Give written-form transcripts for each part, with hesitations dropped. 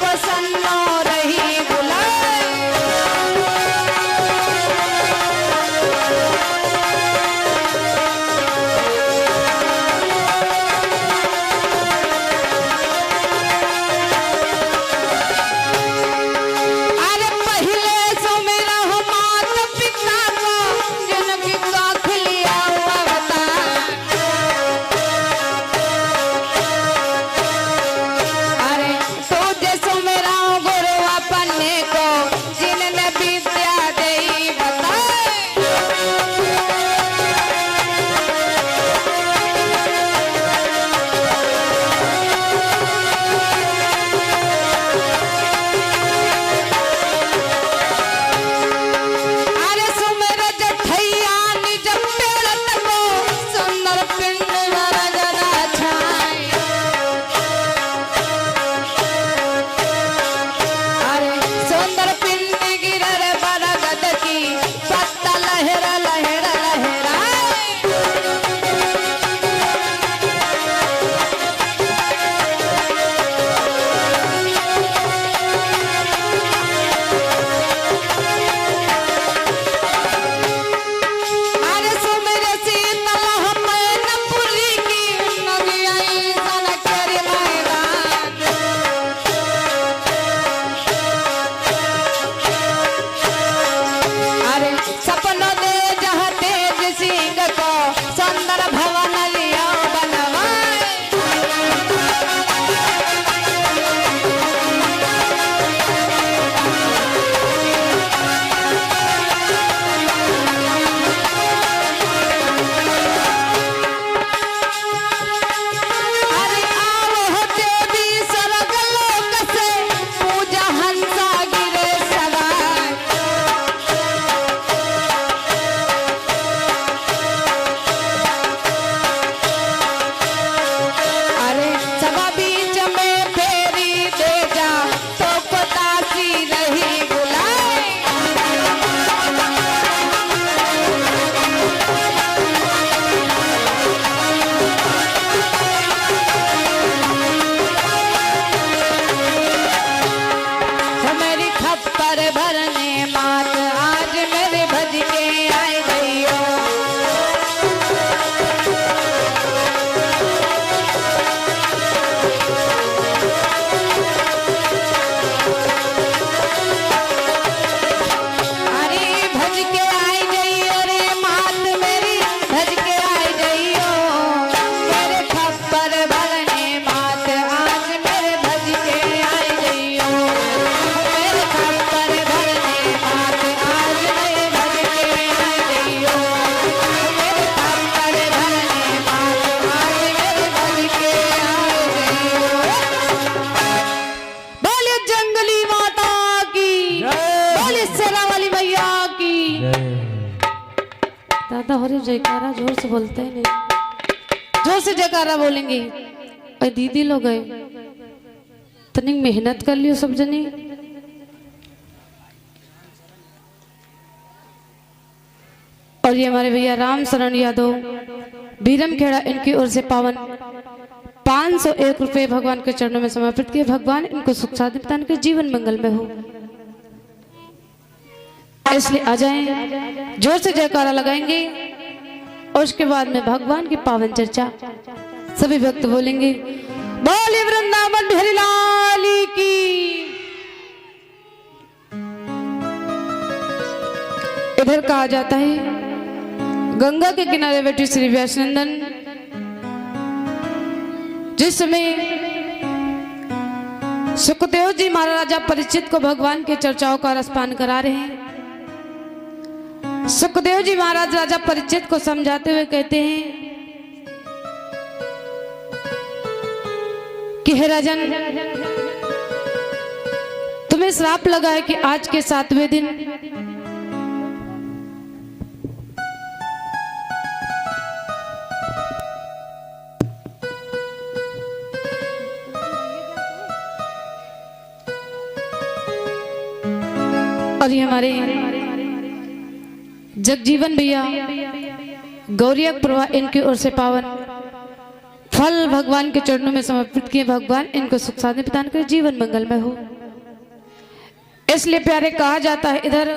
प्रसन्न रही बुलाए। अरे पहले सो मेरा हो मात पिता को जिनकी काख लिया हुआ बता। अरे तो जैसो मेरा गुरु अपने को जिनने विद्या दे बताए। अरे सुमेर जठैया निज पेड़ तको सुंदर पिंड वरगदा छाए। अरे सुंदर पिंड गिरर बरगद की पत्ता लहर लहर लहराए। अरे सुमेर शीतल मैनपुरी की नदियाई सनकेरी मैदान। अरे सपनों दे जहाँ तेज सिंह को सुंदर भवन लिया बनवाए। अरे आओ हो देवी स्वर्ग लोक से पूजा हंसा गिरे सवार। अरे सभा बीच में फेरी दे जा तो पतासी रही बुलाए। तो मेरी खप्पर भरने मात आज मेरे भज के आए गई हो। अरे भज के आई गई अरे मात मेरी भज के आई गई हो। मेरे खप्पर भरने मात आज मेरे भज के आई गई हो। मेरे खप्पर भरने मात आज मेरे भज के आई गई हो। मेरे खप्पर भरने मात आज मेरे भज के आई गई हो। बोले जंगली माता की, बोले शेरा वाली मैया की। दादा हो रे जयकारा जोर से बोलते हैं नहीं, जोर से जयकारा बोलेंगे। और दीदी लोग गए तनिक मेहनत कर लियो सब जनी। और ये हमारे भैया राम शरण यादव बीरम खेड़ा, इनकी ओर से पावन 501 रुपए भगवान के चरणों में समर्पित किए। भगवान इनको सुख शांति प्रदान के जीवन मंगल में हो, इसलिए आ जाएं, जोर से जयकारा लगाएंगे। और उसके बाद में भगवान की पावन चर्चा सभी भक्त बोलेंगे। बोले वृंदावन बिहारी लाल की। इधर कहा जाता है गंगा के किनारे बैठी श्री व्यासनंदन जिस समय सुखदेव जी महाराजा परीक्षित को भगवान के चर्चाओं का रसपान करा रहे हैं। सुखदेव जी महाराज राजा परीक्षित को समझाते हुए कहते हैं कि हे राजन, तुम्हें श्राप लगा है कि आज के 7वें दिन और ये हमारे जगजीवन भैया गौरिया प्रभा, इनकी ओर से पावन फल भगवान के चरणों में समर्पित किए। भगवान इनको सुख शांति प्रदान कर जीवन मंगल में हो। इसलिए प्यारे कहा जाता है, इधर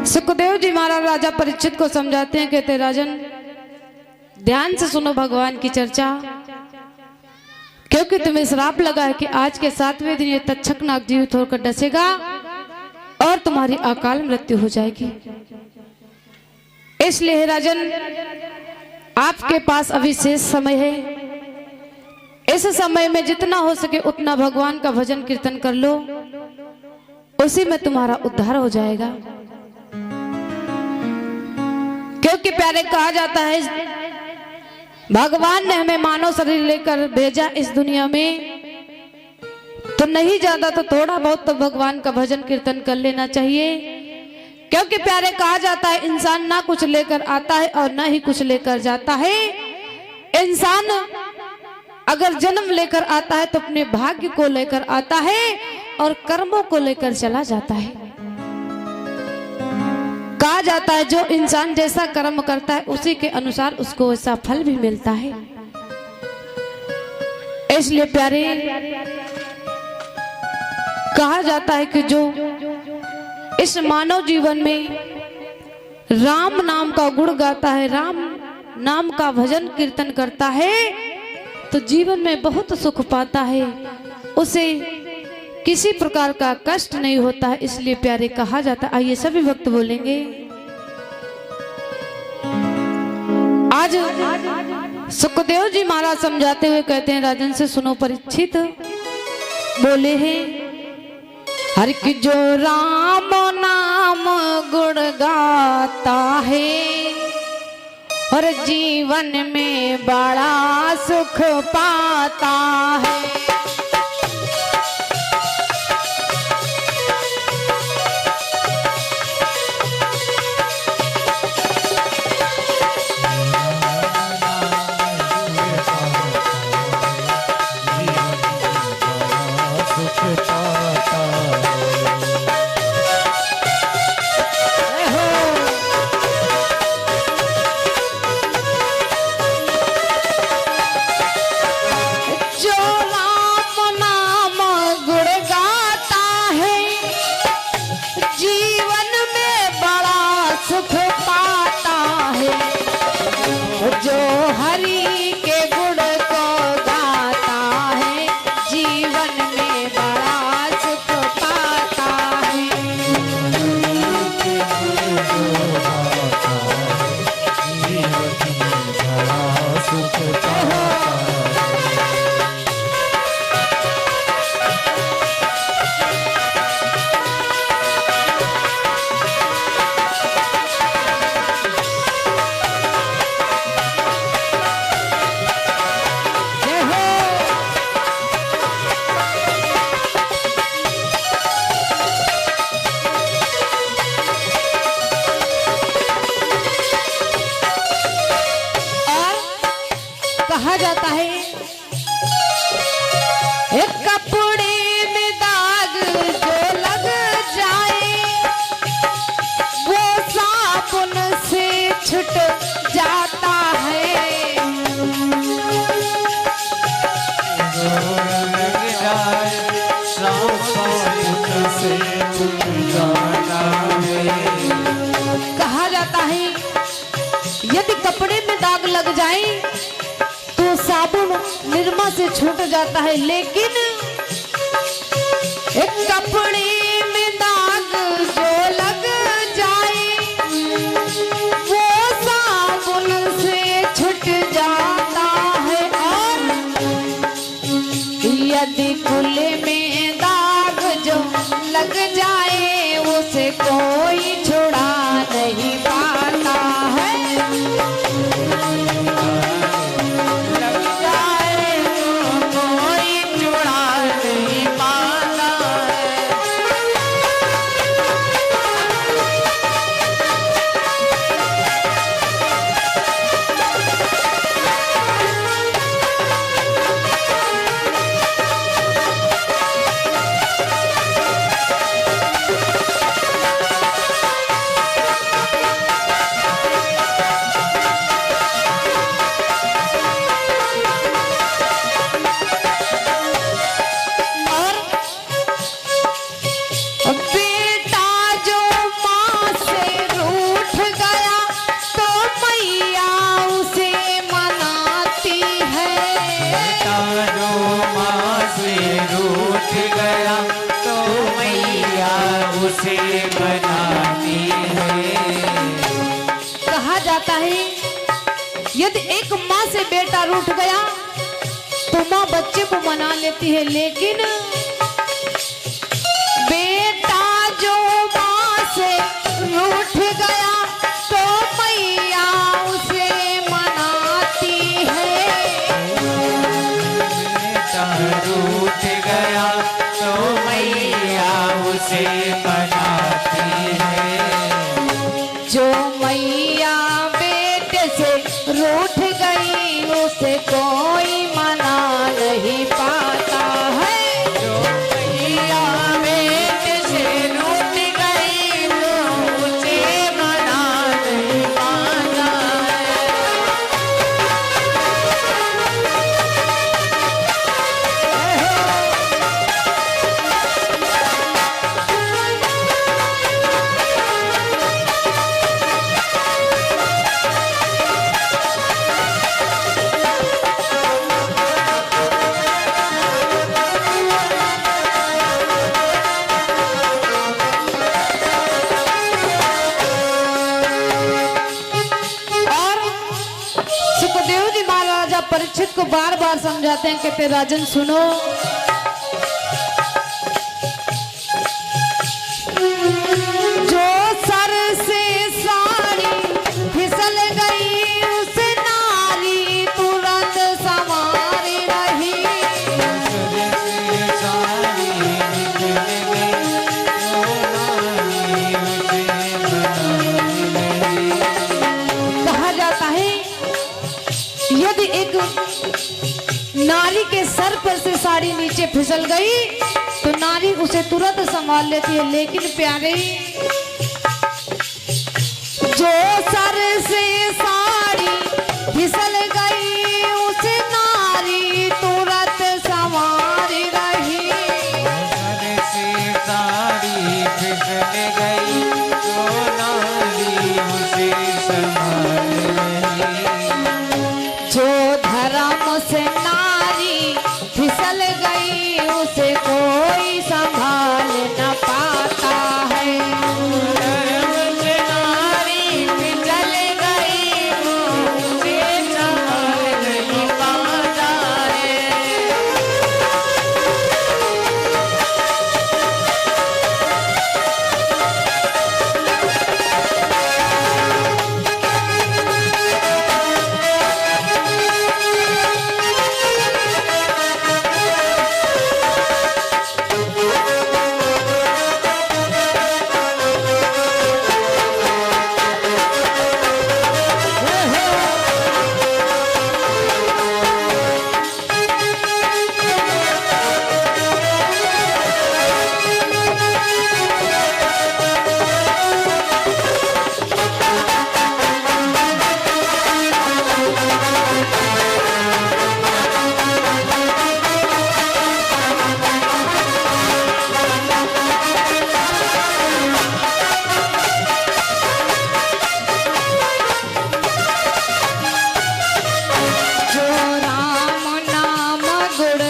सुखदेव जी महाराज राजा परीक्षित को समझाते हैं, कहते राजन ध्यान से सुनो भगवान की चर्चा, क्योंकि तुम्हें श्राप लगा है कि आज के 7वें दिन ये तक्षक नाग जीवित होकर डसेगा और तुम्हारी अकाल मृत्यु हो जाएगी। इसलिए राजन आपके पास अभी शेष समय है, इस समय में जितना हो सके उतना भगवान का भजन कीर्तन कर लो, उसी में तुम्हारा उद्धार हो जाएगा। क्योंकि प्यारे कहा जाता है भगवान ने हमें मानव शरीर लेकर भेजा इस दुनिया में, तो नहीं ज्यादा तो थोड़ा बहुत तो भगवान का भजन कीर्तन कर लेना चाहिए। क्योंकि प्यारे कहा जाता है इंसान ना कुछ लेकर आता है और ना ही कुछ लेकर जाता है। इंसान अगर जन्म लेकर आता है तो अपने भाग्य को लेकर आता है और कर्मों को लेकर चला जाता है। कहा जाता है जो इंसान जैसा कर्म करता है उसी के अनुसार उसको वैसा फल भी मिलता है। इसलिए प्यारे कहा जाता है कि जो इस मानव जीवन में राम नाम का गुण गाता है, राम नाम का भजन कीर्तन करता है, तो जीवन में बहुत सुख पाता है, उसे किसी प्रकार का कष्ट नहीं होता है। इसलिए प्यारे कहा जाता है, आइए सभी भक्त बोलेंगे। आज सुखदेव जी महाराज समझाते हुए कहते हैं राजन से सुनो परीक्षित, बोले हैं हर की जो राम नाम गुण गाता है और जीवन में बड़ा सुख पाता है। कहा जाता है एक कपड़े में दाग जो लग जाए वो साबुन से छूट जाता है। कहा जाता है यदि कपड़े में दाग लग जाए तो साबुन निरमा से छूट जाता है, लेकिन एक कपड़े में दाग जो लग जाए वो साबुन से छूट जाता है। और यदि कुल्ले में दाग जो लग जाए उसे कोई छुड़ा नहीं पाता है। गया तो मैया उसे बनाती है। कहा जाता है यदि एक माँ से बेटा रूठ गया तो माँ बच्चे को मना लेती है, लेकिन बेटा जो माँ से रूठ गया तो मैया उसे मनाती है। बेटा रूठ गया तो मैया उसे मनाती है। जो मैया बेटे से रूठ गई उसे कोई मना नहीं पाता है। जो मैया बेटे से रूठ गई वो उसे मना नहीं पाता है। और सुखदेव जी महाराजा परीक्षित को बार बार समझाते हैं, कहते राजन सुनो, जो सर से साड़ी फिसल गई उस नारी तुरंत संवार रही। कहा जाता है यदि एक नारी के सर पर से साड़ी नीचे फिसल गई तो नारी उसे तुरंत संभाल लेती है, लेकिन प्यारे जो सर से साड़ी फिसल गई उस नारी तुरंत संवार रही। सर से साड़ी फिसल गई तो नारी उसे संभाल रही। जो धर्म से नारी फिसल गई उसे कोई संभाल न पाता है। धर्म से नारी फिसल गई वो उसे संभाल नहीं पाता है। जो राम नाम गुण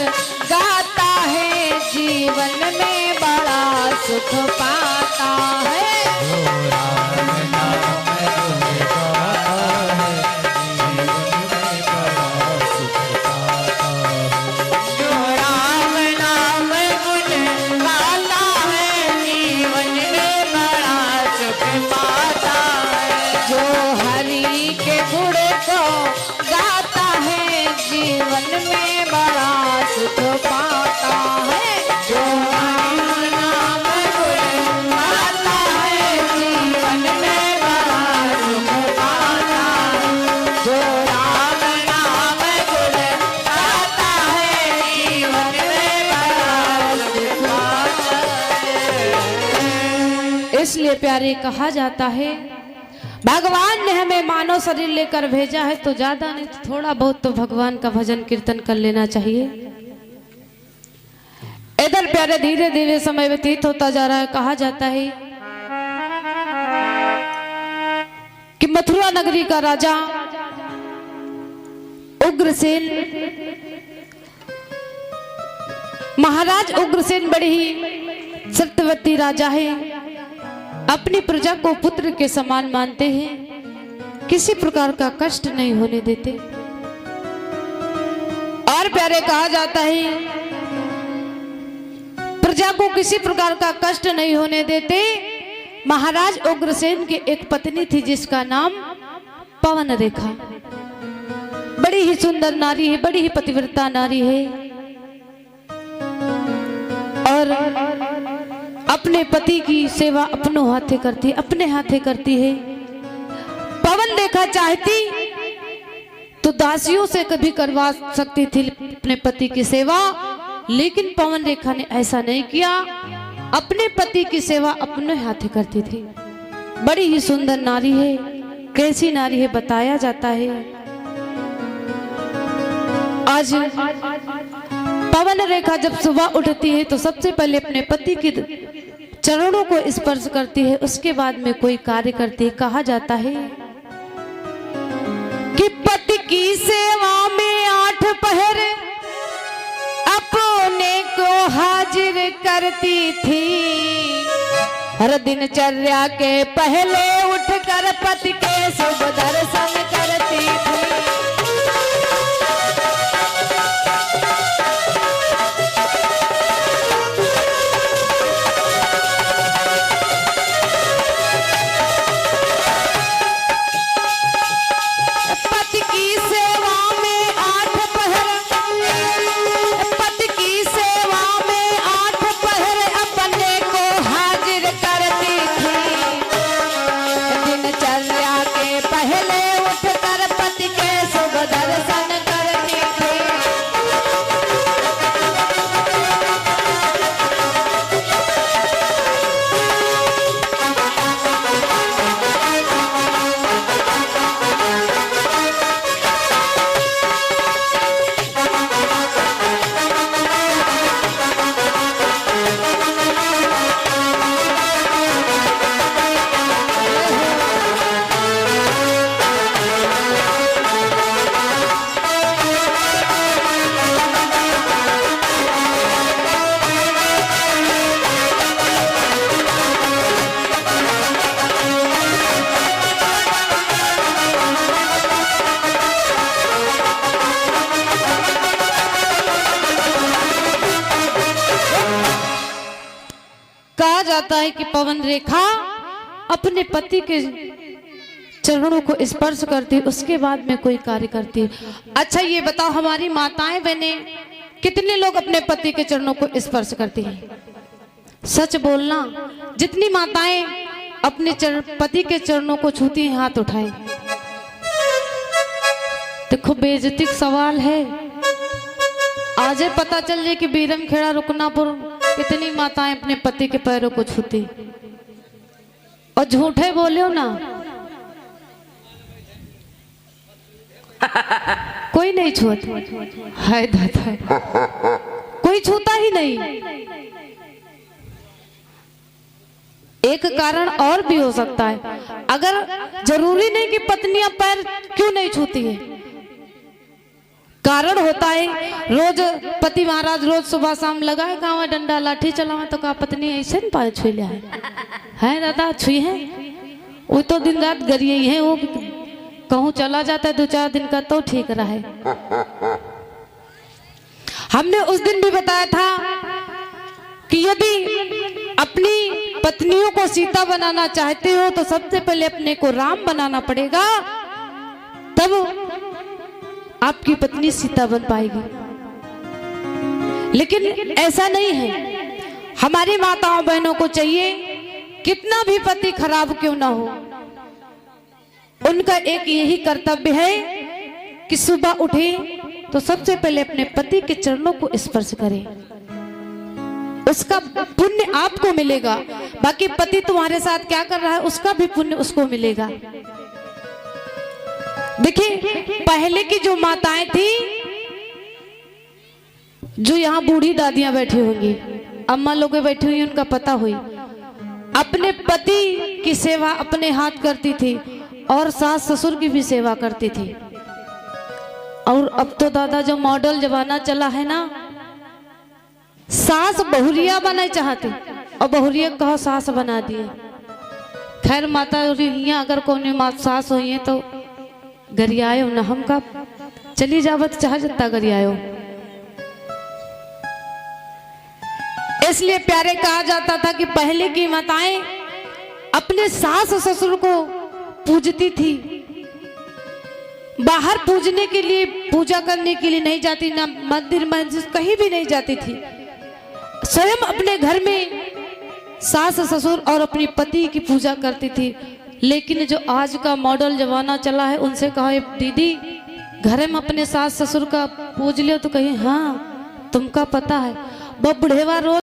गाता है जीवन में बड़ा सुख पाता है। जो राम नाम गुण गाता है जीवन में बड़ा सुख पाता है। जो राम नाम गुण गाता है जीवन में बड़ा सुख पाता है। जो हरि के गुण को गाता है जीवन में बड़ा सुख पाता है। जो राम नाम गुण गाता है जीवन में बड़ा सुख पाता है। जो राम नाम गुण गाता है जीवन में बड़ा सुख पाता है। इसलिए प्यारे कहा जाता है भगवान ने हमें मानव शरीर लेकर भेजा है तो ज्यादा नहीं तो थोड़ा बहुत तो भगवान का भजन कीर्तन कर लेना चाहिए। इधर प्यारे धीरे धीरे समय व्यतीत होता जा रहा है। कहा जाता है कि मथुरा नगरी का राजा उग्रसेन महाराज उग्रसेन बड़े ही सत्यवती राजा है, अपनी प्रजा को पुत्र के समान मानते हैं, किसी प्रकार का कष्ट नहीं होने देते। और प्यारे कहा जाता है प्रजा को किसी प्रकार का कष्ट नहीं होने देते। महाराज उग्रसेन की एक पत्नी थी जिसका नाम पवन रेखा, बड़ी ही सुंदर नारी है, बड़ी ही पतिव्रता नारी है और अपने पति की सेवा अपनों हाथे करती, अपने हाथे करती है। पवन रेखा चाहती तो दासियों से कभी करवा सकती थी अपने पति की सेवा, लेकिन पवन रेखा ने ऐसा नहीं किया, अपने पति की सेवा अपने हाथे करती थी। बड़ी ही सुंदर नारी है, कैसी नारी है बताया जाता है। आज पवन रेखा जब सुबह उठती है तो सबसे पहले अपने पति के चरणों को स्पर्श करती है, उसके बाद में कोई कार्य करती है। कहा जाता है कि पति की सेवा में 8 पहर अपने को हाजिर करती थी, हर दिनचर्या के पहले उठकर पति के शुभ दर्शन करती थी। कहा जाता है कि पवन रेखा अपने पति के चरणों को स्पर्श करती, उसके बाद में कोई कार्य करती। अच्छा ये बताओ हमारी माताएं बहनें कितने लोग अपने पति के चरणों को स्पर्श करती हैं? सच बोलना, जितनी माताएं अपने पति के चरणों को छूती हैं हाथ उठाएं। देखो बेइज्जती का सवाल है, आज पता चल जाए कि बीरमखेड़ा रुकनापुर कितनी माताएं अपने पति के पैरों को छूती और झूठे बोले ना, कोई नहीं छूता। हाय दादा, कोई छूता ही नहीं। एक कारण और भी हो सकता है, अगर जरूरी नहीं कि पत्नियां पैर क्यों नहीं छूती है, कारण होता है रोज पति महाराज रोज सुबह शाम लगाए गाँव डंडा लाठी चलावे तो का पत्नी ऐसे न पाए छुई लिया है दादा, छुई है वो तो दिन रात गरिए है, वो कहूँ चला जाता है 2-4 दिन का तो ठीक रहे। हमने उस दिन भी बताया था कि यदि अपनी पत्नियों को सीता बनाना चाहते हो तो सबसे पहले अपने को राम बनाना पड़ेगा, तब आपकी पत्नी सीता बन पाएगी। लेकिन ऐसा नहीं है, हमारी माताओं बहनों को चाहिए कितना भी पति खराब क्यों ना हो, उनका एक यही कर्तव्य है कि सुबह उठे तो सबसे पहले अपने पति के चरणों को स्पर्श करें, उसका पुण्य आपको मिलेगा। बाकी पति तुम्हारे साथ क्या कर रहा है उसका भी पुण्य उसको मिलेगा। देखिए पहले की जो माताएं थी, जो यहाँ बूढ़ी दादियां बैठी होंगी, अम्मा लोग बैठी हुई, उनका पता हुई, अपने पति की सेवा अपने हाथ करती थी और सास ससुर की भी सेवा करती थी। और अब तो दादा जो मॉडल जमाना चला है ना, सास बहुरिया बनना चाहती और बहुरिया कहो सास बना दिए। खैर माता यहाँ अगर कोने मात सास हुई है तो गरियायो न हम का चली जावत चाह जत्ता गरियायो। इसलिए प्यारे कहा जाता था कि पहले की माताएं अपने सास ससुर को पूजती थी, बाहर पूजने के लिए पूजा करने के लिए नहीं जाती, ना मंदिर मस्जिद कहीं भी नहीं जाती थी। स्वयं अपने घर में सास ससुर और अपनी पति की पूजा करती थी। लेकिन जो आज का मॉडल जमाना चला है उनसे कहा दीदी घर में अपने सास ससुर का पूज लियो तो कहीं हाँ तुमका पता है वो बुढ़ेवा रोज